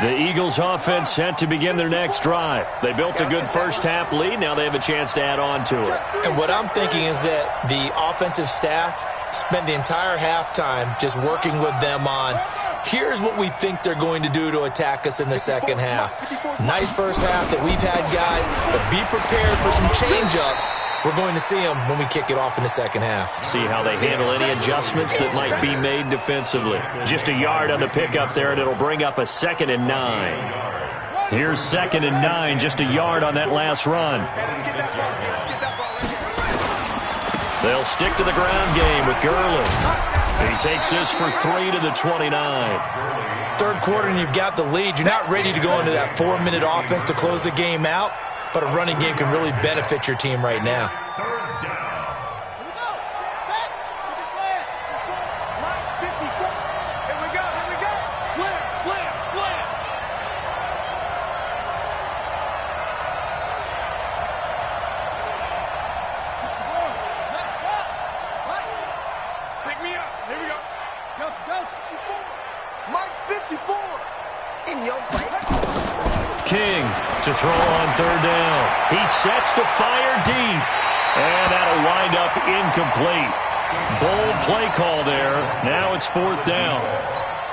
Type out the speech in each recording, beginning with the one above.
The Eagles offense set to begin their next drive. They built a good first-half lead. Now they have a chance to add on to it. And what I'm thinking is that the offensive staff spent the entire halftime just working with them on, here's what we think they're going to do to attack us in the second half. Nice first half that we've had, guys, but be prepared for some change-ups. We're going to see them when we kick it off in the second half. See how they handle any adjustments that might be made defensively. Just a yard on the pickup there, and it'll bring up a 2nd and 9. Here's 2nd and 9, just a yard on that last run. They'll stick to the ground game with Gurley. He takes this for 3 to the 29. Third quarter and you've got the lead. You're not ready to go into that 4-minute offense to close the game out, but a running game can really benefit your team right now. King to throw on third down. He sets to fire deep. And that'll wind up incomplete. Bold play call there. Now it's 4th down.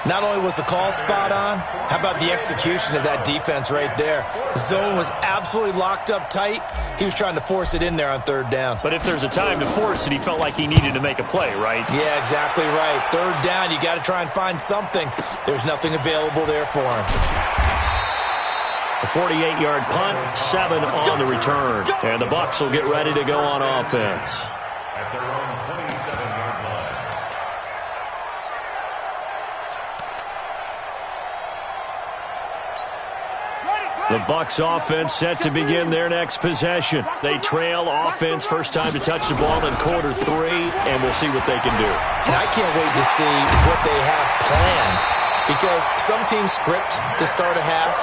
Not only was the call spot on, how about the execution of that defense right there? Zone was absolutely locked up tight. He was trying to force it in there on third down. But if there's a time to force it, he felt like he needed to make a play, right? Yeah, exactly right. Third down, you got to try and find something. There's nothing available there for him. A 48-yard punt, 7 on the return. And the Bucs will get ready to go on offense. At their own 27-yard line. The Bucs offense set to begin their next possession. They trail offense first time to touch the ball in quarter 3, and we'll see what they can do. And I can't wait to see what they have planned. Because some teams script to start a half.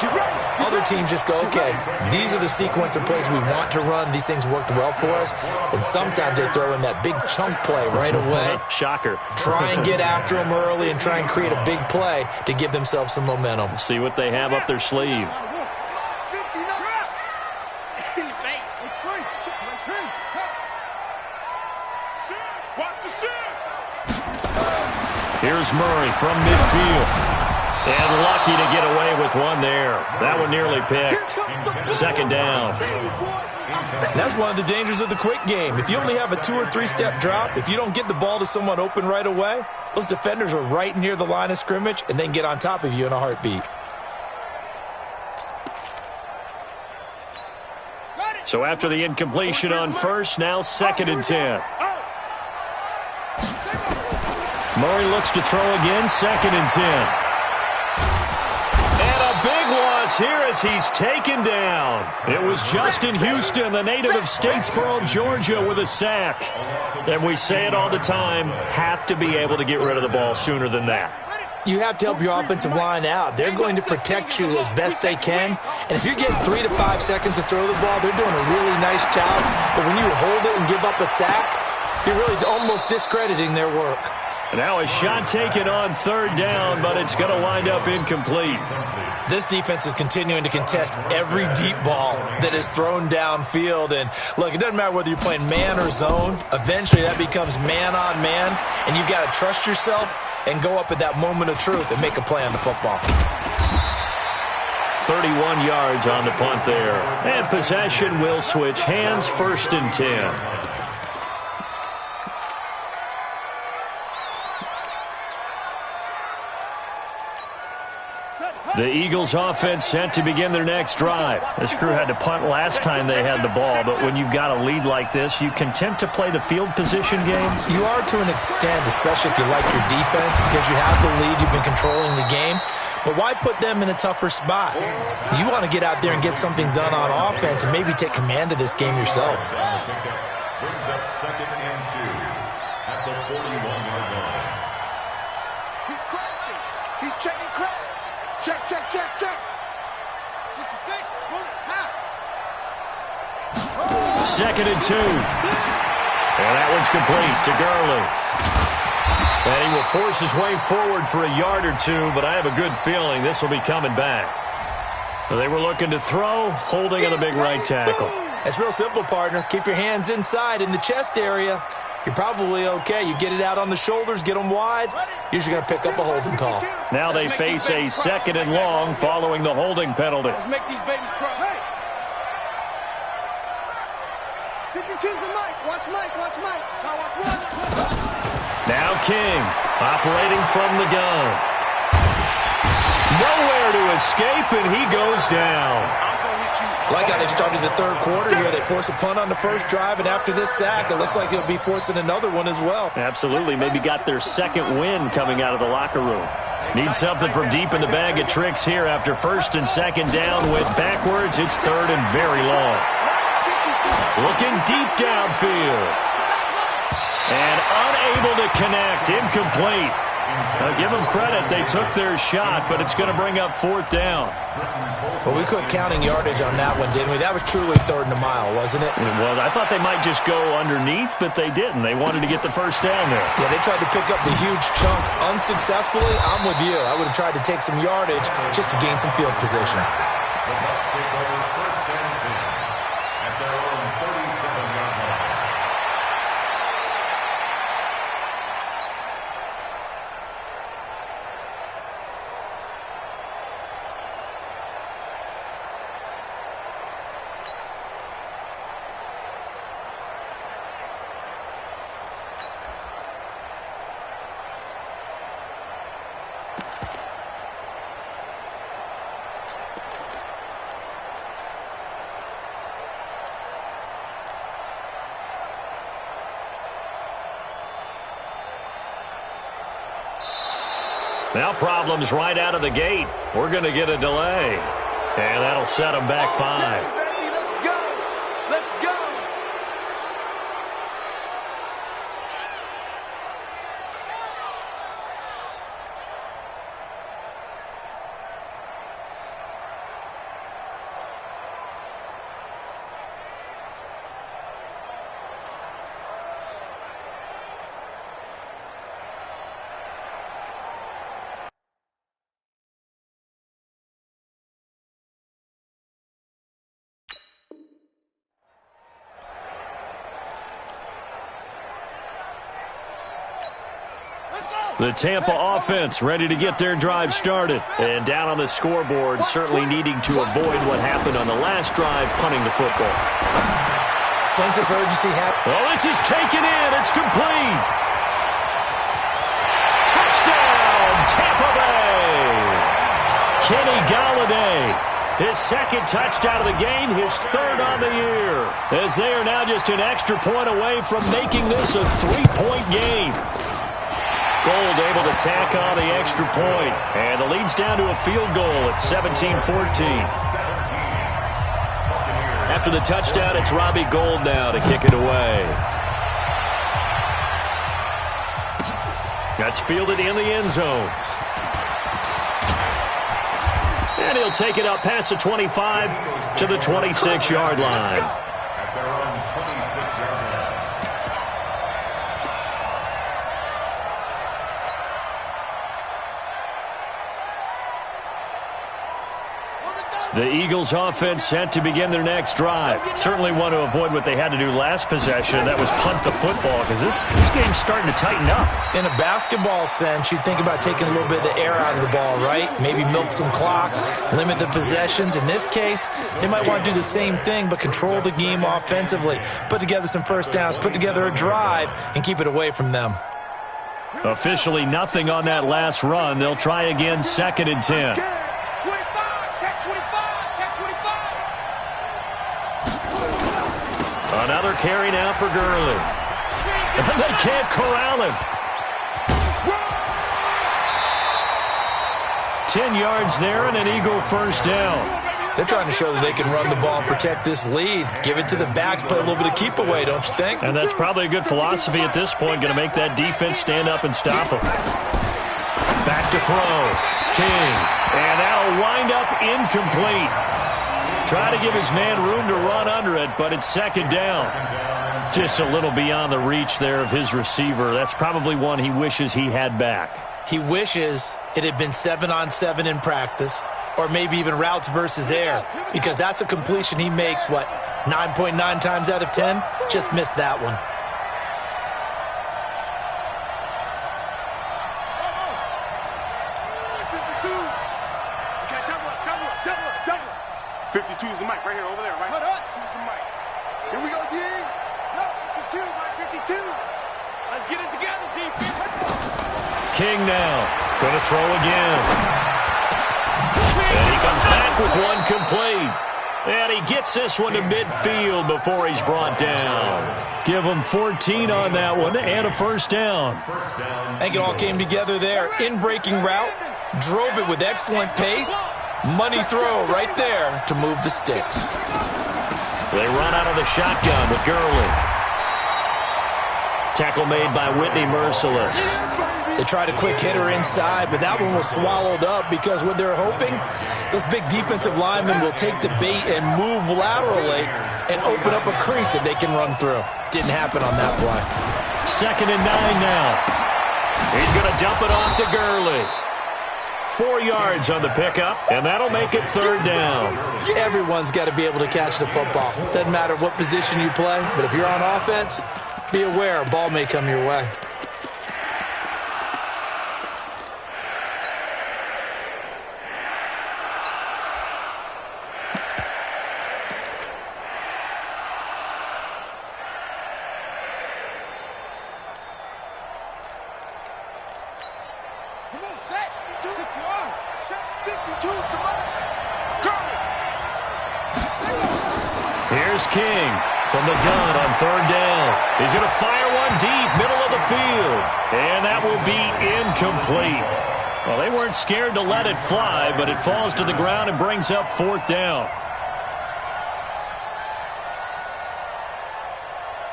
Other teams just go, okay, these are the sequence of plays we want to run. These things worked well for us. And sometimes they throw in that big chunk play right away. Shocker. Try and get after them early and try and create a big play to give themselves some momentum. See what they have up their sleeve. Here's Murray from midfield. And lucky to get away with one there. That one nearly picked. 2nd down. That's one of the dangers of the quick game. If you only have a 2- or 3-step drop, if you don't get the ball to someone open right away, those defenders are right near the line of scrimmage and then get on top of you in a heartbeat. So after the incompletion on first, now 2nd and 10. Murray looks to throw again, 2nd and 10. And a big loss here as he's taken down. It was Justin Houston, the native of Statesboro, Georgia, with a sack. And we say it all the time, have to be able to get rid of the ball sooner than that. You have to help your offensive line out. They're going to protect you as best they can. And if you're getting 3 to 5 seconds to throw the ball, they're doing a really nice job. But when you hold it and give up a sack, you're really almost discrediting their work. Now a shot taken on third down, but it's going to wind up incomplete. This defense is continuing to contest every deep ball that is thrown downfield. And, look, it doesn't matter whether you're playing man or zone. Eventually that becomes man on man, and you've got to trust yourself and go up at that moment of truth and make a play on the football. 31 yards on the punt there. And possession will switch hands, 1st and 10. The Eagles offense set to begin their next drive. This crew had to punt last time they had the ball, but when you've got a lead like this, you content to play the field position game? You are to an extent, especially if you like your defense, because you have the lead, you've been controlling the game. But why put them in a tougher spot? You want to get out there and get something done on offense and maybe take command of this game yourself. Brings up 2nd and 2 at the 41-yard line. He's crouching. He's checking crack. Check, check, check, check. 66. Pull it. Now. 2nd and 2. And that one's complete to Gurley. And he will force his way forward for a yard or two, but I have a good feeling this will be coming back. They were looking to throw, holding on the big right tackle. It's real simple, partner. Keep your hands inside in the chest area. You're probably okay. You get it out on the shoulders, get them wide. Usually going to pick up a holding call. Now they face a 2nd and long following the holding penalty. Let's make these babies cry. Hey! You can choose the Mike. Watch Mike. Watch Mike. Now watch one. Now King operating from the gun. Nowhere to escape, and he goes down. Like how they've started the third quarter here. They force a punt on the first drive, and after this sack, it looks like they'll be forcing another one as well. Absolutely. Maybe got their 2nd win coming out of the locker room. Need something from deep in the bag of tricks here after 1st and 2nd down. Went backwards. It's 3rd and very long. Looking deep downfield. And unable to connect. Incomplete. Now give them credit. They took their shot, but it's going to bring up 4th down. Well, we quit counting yardage on that one, didn't we? That was truly 3rd and a mile, wasn't it? Well, I thought they might just go underneath, but they didn't. They wanted to get the 1st down there. Yeah, they tried to pick up the huge chunk unsuccessfully. I'm with you. I would have tried to take some yardage just to gain some field position. The Bucs take over 1st and 10 at their own 37-yard line. Now problems right out of the gate. We're going to get a delay. And that'll set them back 5. Baby, let's go. Let's go. The Tampa offense ready to get their drive started. And down on the scoreboard, certainly needing to avoid what happened on the last drive, punting the football. Sense of urgency. Well, this is taken in. It's complete. Touchdown, Tampa Bay. Kenny Golladay. His 2nd touchdown of the game, his 3rd on the year. As they are now just an extra point away from making this a 3-point game. Gold able to tack on the extra point. And the lead's down to a field goal at 17-14. After the touchdown, it's Robbie Gould now to kick it away. That's fielded in the end zone. And he'll take it up past the 25 to the 26-yard line. At their own 26-yard line. The Eagles offense set to begin their next drive. Certainly want to avoid what they had to do last possession. That was punt the football, because this game's starting to tighten up. In a basketball sense, you think about taking a little bit of the air out of the ball, right? Maybe milk some clock, limit the possessions. In this case, they might want to do the same thing, but control the game offensively. Put together some first downs, put together a drive, and keep it away from them. Officially nothing on that last run. They'll try again, 2nd and 10. Another carry now for Gurley. And they can't corral him. 10 yards there and an Eagle first down. They're trying to show that they can run the ball and protect this lead. Give it to the backs, play a little bit of keep away, don't you think? And that's probably a good philosophy at this point. Going to make that defense stand up and stop them. Back to throw. King. And that'll wind up incomplete. Try to give his man room to run under it, but it's 2nd down. Just a little beyond the reach there of his receiver. That's probably one he wishes he had back. He wishes it had been 7-on-7 in practice, or maybe even routes versus air, because that's a completion he makes, 9.9 times out of 10? Just missed that one. 52 is the mic right here, over there, right? Hold on. 52 is the mic. Here we go, D. No, 52, Mike 52. Let's get it together, D. King now. Going to throw again. And he comes back with one complete. And he gets this one to midfield before he's brought down. Give him 14 on that one and a first down. I think it all came together there. In-breaking route. Drove it with excellent pace. Money throw right there to move the sticks. They run out of the shotgun with Gurley. Tackle made by Whitney Merciless. They tried a quick hitter inside, but that one was swallowed up because what they're hoping, those big defensive linemen will take the bait and move laterally and open up a crease that they can run through. Didn't happen on that play. 2nd and 9 now. He's going to dump it off to Gurley. 4 yards on the pickup, and that'll make it 3rd down. Everyone's got to be able to catch the football. Doesn't matter what position you play, but if you're on offense, be aware a ball may come your way. Come on, set. 52. Set 52. Come on. Curry. Here's King from the gun on 3rd down. He's going to fire one deep, middle of the field. And that will be incomplete. Well, they weren't scared to let it fly, but it falls to the ground and brings up 4th down.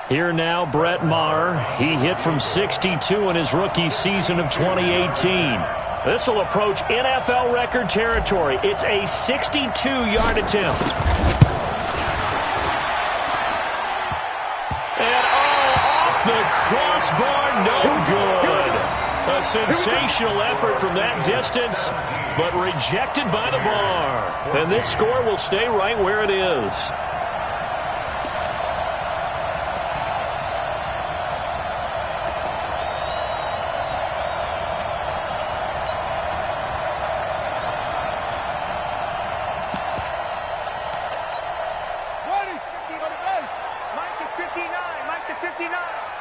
Here now, Brett Maher. He hit from 62 in his rookie season of 2018. This will approach NFL record territory. It's a 62-yard attempt. And off the crossbar, no good. A sensational effort from that distance, but rejected by the bar. And this score will stay right where it is.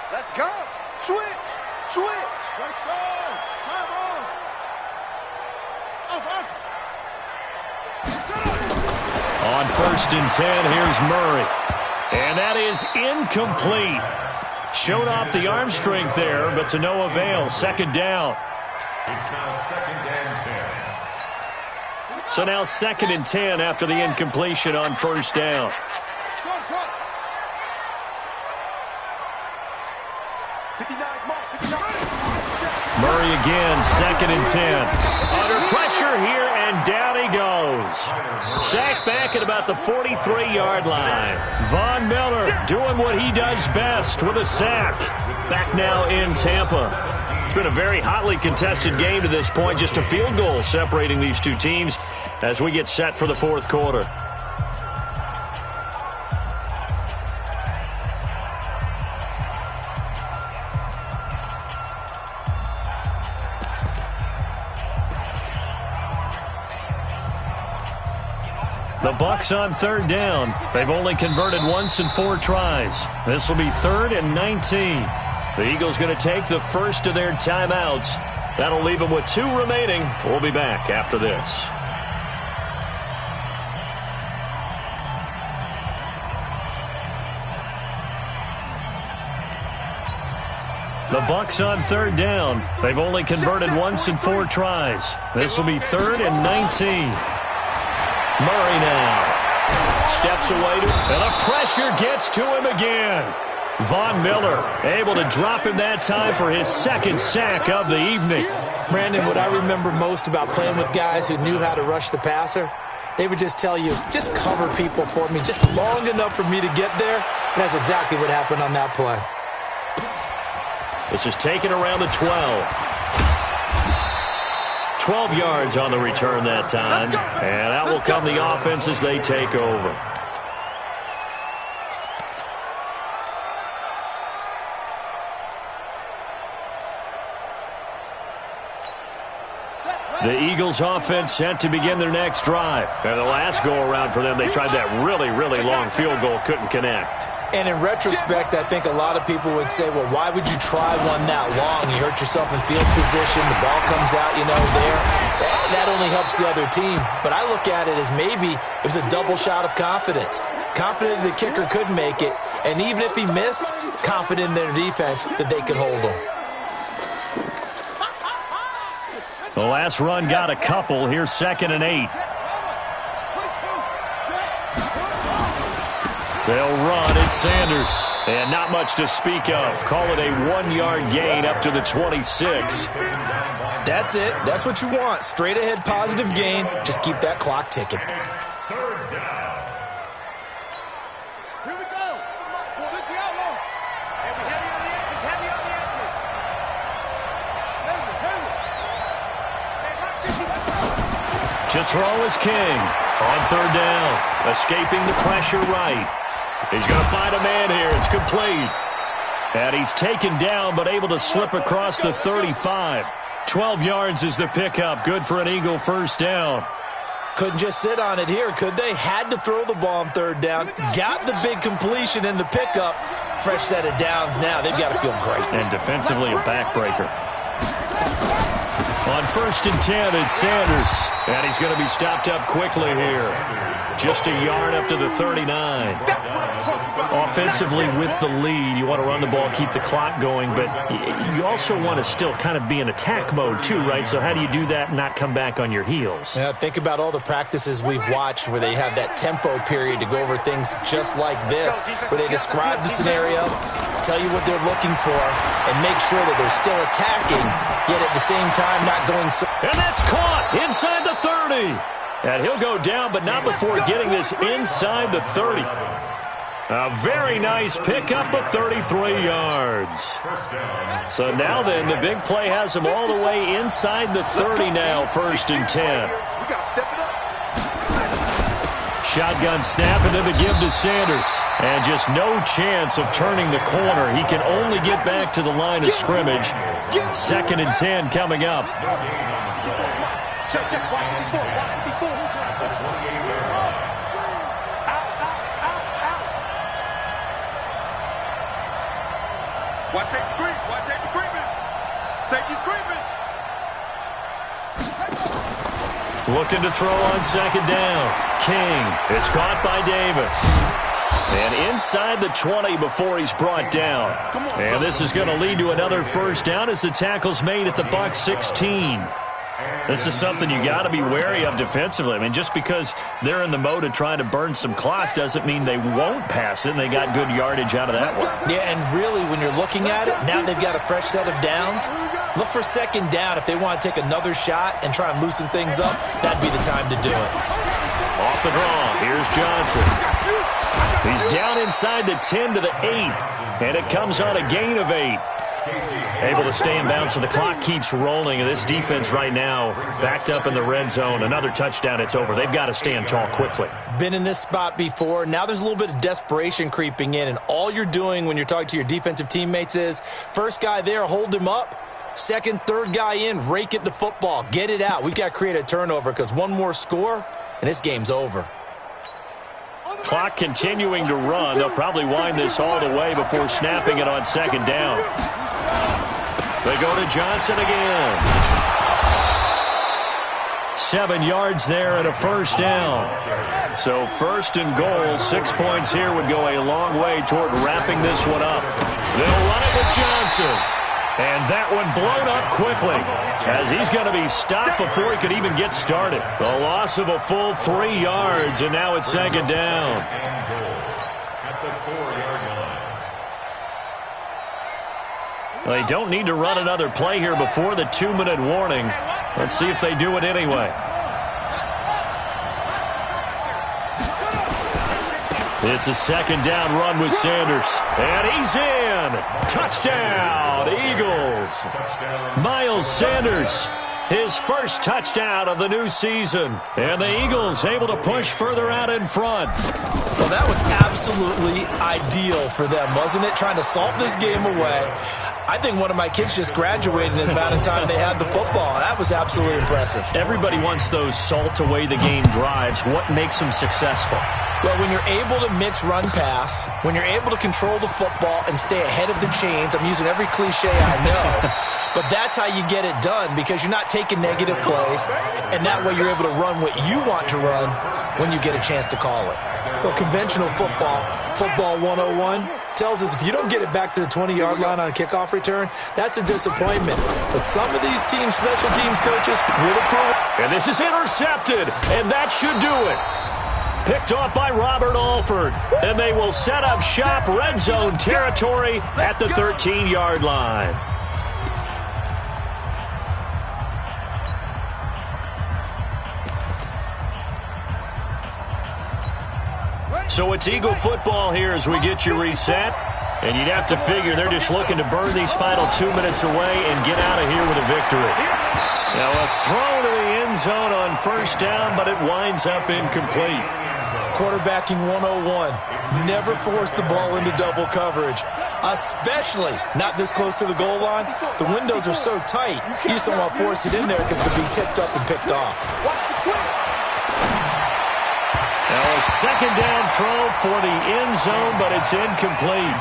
Let's go. Switch. Let's go. Come on. On 1st and 10, here's Murray. And that is incomplete. Showed off the arm strength there, but to no avail. 2nd down. It's now 2nd and 10. So now 2nd and 10 after the incompletion on 1st down. Murray again, 2nd and 10. Under pressure here, and down he goes. Sacked back at about the 43-yard line. Von Miller doing what he does best with a sack. Back now in Tampa. It's been a very hotly contested game to this point. Just a field goal separating these two teams as we get set for the 4th quarter. The Bucs on 3rd down. They've only converted once in 4 tries. This will be 3rd and 19. The Eagles going to take the first of their timeouts. That'll leave them with 2 remaining. We'll be back after this. The Bucs on 3rd down. They've only converted once in 4 tries. This will be 3rd and 19. Murray now steps away, and the pressure gets to him again. Von Miller able to drop him that time for his 2nd sack of the evening. Brandon, what I remember most about playing with guys who knew how to rush the passer, they would just tell you, just cover people for me just long enough for me to get there, And that's exactly what happened on that play. This is taken around the 12. 12 yards on the return that time. And out will come the offense as they take over. The Eagles offense set to begin their next drive. And the last go-around for them, they tried that really, really long field goal, couldn't connect. And in retrospect, I think a lot of people would say, well, why would you try one that long? You hurt yourself in field position. The ball comes out, there. That only helps the other team. But I look at it as maybe it was a double shot of confidence. Confident the kicker could make it. And even if he missed, confident in their defense that they could hold him. The last run got a couple. Here's 2nd and 8. They'll run. It's Sanders. And not much to speak of. Call it a 1-yard gain up to the 26. That's it. That's what you want. Straight ahead positive gain. Just keep that clock ticking. Third down. Here we go. Well, this is the outlaw. Heavy on the edges. Heavy on the edges. To throw is King. On 3rd down. Escaping the pressure right. He's going to find a man here. It's complete. And he's taken down but able to slip across the 35. 12 yards is the pickup. Good for an Eagle first down. Couldn't just sit on it here, could they? Had to throw the ball on 3rd down. Got the big completion in the pickup. Fresh set of downs now. They've got to feel great. And defensively a backbreaker. On 1st and 10, it's Sanders. And he's going to be stopped up quickly here. Just a yard up to the 39. Offensively with the lead, you want to run the ball, keep the clock going, but you also want to still kind of be in attack mode too, right? So how do you do that and not come back on your heels? Yeah, think about all the practices we've watched where they have that tempo period to go over things just like this, where they describe the scenario, tell you what they're looking for, and make sure that they're still attacking, yet at the same time not going so... And that's caught inside the 30. And he'll go down, but not before getting this inside the 30. A very nice pickup of 33 yards. So now then, the big play has him all the way inside the 30 now, 1st and 10. Shotgun snap and then the give to Sanders. And just no chance of turning the corner. He can only get back to the line of scrimmage. 2nd and 10 coming up. Watch safety creep. Watch safety creeping. Safety's creeping. Looking to throw on 2nd down. King. It's caught by Davis. And inside the 20 before he's brought down. And this is going to lead to another first down as the tackle's made at the Bucs 16. This is something you got to be wary of defensively. I mean, just because they're in the mode of trying to burn some clock doesn't mean they won't pass it, and they got good yardage out of that one. Yeah, and really, when you're looking at it, now they've got a fresh set of downs. Look for 2nd down. If they want to take another shot and try and loosen things up, that'd be the time to do it. Off the draw, here's Johnson. He's down inside the 10 to the 8, and it comes on a gain of 8. Able to stay in bounds, so the clock keeps rolling. And this defense right now backed up in the red zone. Another touchdown, it's over. They've got to stand tall quickly. Been in this spot before. Now there's a little bit of desperation creeping in, and all you're doing when you're talking to your defensive teammates is, first guy there, hold him up. 2nd, 3rd guy in, rake it to football. Get it out. We've got to create a turnover because one more score, and this game's over. Clock continuing to run. They'll probably wind this all the way before snapping it on 2nd down. They go to Johnson again. 7 yards there and a first down. So 1st and goal, 6 points here would go a long way toward wrapping this one up. They'll run it with Johnson. And that one blown up quickly as he's going to be stopped before he could even get started. The loss of a full 3 yards, and now it's 2nd down. At the 4-yard line. They don't need to run another play here before the 2-minute warning. Let's see if they do it anyway. It's a second down run with Sanders. And he's in. Touchdown, Eagles. Miles Sanders, his first touchdown of the new season. And the Eagles able to push further out in front. Well, that was absolutely ideal for them, wasn't it? Trying to salt this game away. I think one of my kids just graduated in the amount of time they had the football. That was absolutely impressive. Everybody wants those salt away the game drives. What makes them successful? Well, when you're able to mix run-pass, when you're able to control the football and stay ahead of the chains, I'm using every cliche I know, but that's how you get it done because you're not taking negative plays, and that way you're able to run what you want to run when you get a chance to call it. Well, conventional football 101, tells us if you don't get it back to the 20-yard line on a kickoff return, that's a disappointment. But some of these teams, special teams coaches, will approve. And this is intercepted, and that should do it. Picked off by Robert Alford, and they will set up shop red zone territory at the 13-yard line. So it's Eagle football here as we get you reset. And you'd have to figure they're just looking to burn these final 2 minutes away and get out of here with a victory. Now a throw to the end zone on first down, but it winds up incomplete. Quarterbacking 101. Never force the ball into double coverage, especially not this close to the goal line. The windows are so tight, you just don't want to force it in there because it could be tipped up and picked off. Now a second down throw for the end zone, but it's incomplete.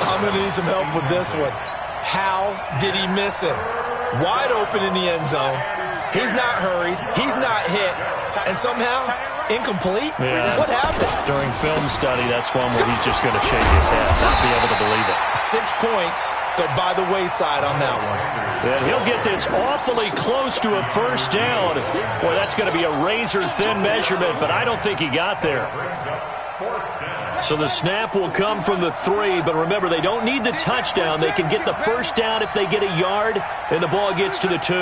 I'm going to need some help with this one. How did he miss it? Wide open in the end zone. He's not hurried. He's not hit. And somehow, incomplete? Yeah. What happened? During film study, that's one where he's just going to shake his head, not be able to believe it. 6 points go by the wayside on that one. And he'll get this awfully close to a first down. Boy, that's going to be a razor-thin measurement, but I don't think he got there. So the snap will come from the 3, but remember, they don't need the touchdown. They can get the first down if they get a yard, and the ball gets to the 2.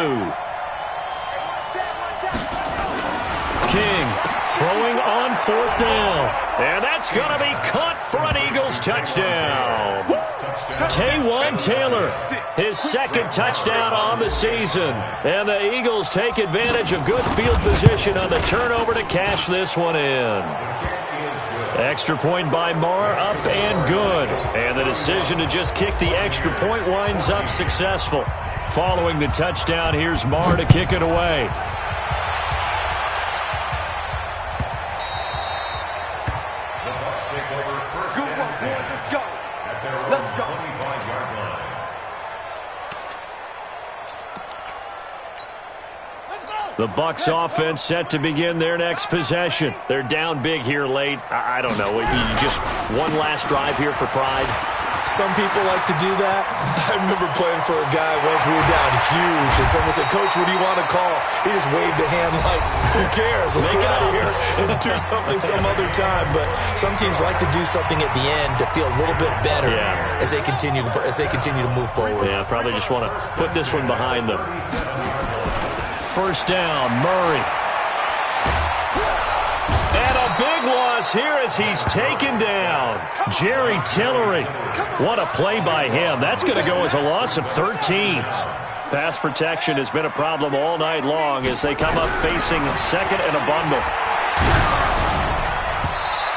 King throwing on fourth down. And that's going to be caught for an Eagles touchdown. Taywan Taylor, his second touchdown on the season. And the Eagles take advantage of good field position on the turnover to cash this one in. Extra point by Marr, up and good. And the decision to just kick the extra point winds up successful. Following the touchdown, here's Marr to kick it away. The Bucs offense set to begin their next possession. They're down big here late. I don't know. Just one last drive here for pride. Some people like to do that. I remember playing for a guy once. We were down huge, and someone said, "Coach, what do you want to call?" He just waved a hand like, "Who cares? Let's get out of here and do something some other time." But some teams like to do something at the end to feel a little bit better as they continue to move forward. Yeah, probably just want to put this one behind them. First down, Murray. And a big loss here as he's taken down. Jerry Tillery. What a play by him. That's going to go as a loss of 13. Pass protection has been a problem all night long as they come up facing second and a bundle.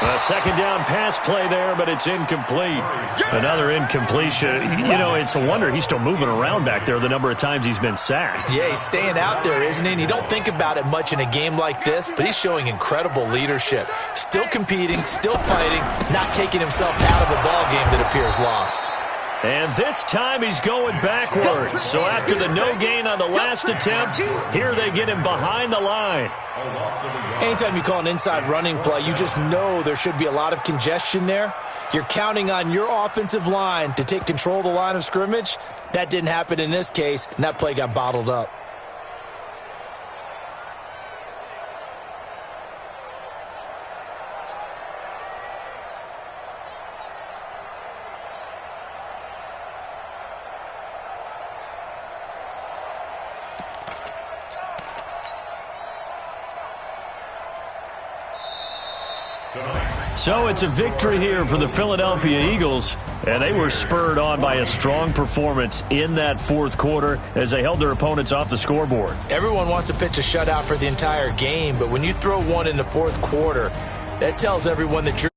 A second down pass play there, but it's incomplete. Another incompletion. You know, it's a wonder he's still moving around back there the number of times he's been sacked. Yeah, he's staying out there, isn't he? And you don't think about it much in a game like this, but he's showing incredible leadership. Still competing, still fighting, not taking himself out of a ball game that appears lost. And this time he's going backwards. So after the no gain on the last attempt, here they get him behind the line. Anytime you call an inside running play, you just know there should be a lot of congestion there. You're counting on your offensive line to take control of the line of scrimmage. That didn't happen in this case, and that play got bottled up. Tonight, So it's a victory here for the Philadelphia Eagles, and they were spurred on by a strong performance in that fourth quarter as they held their opponents off the scoreboard. Everyone wants to pitch a shutout for the entire game, but when you throw one in the fourth quarter, that tells everyone that you're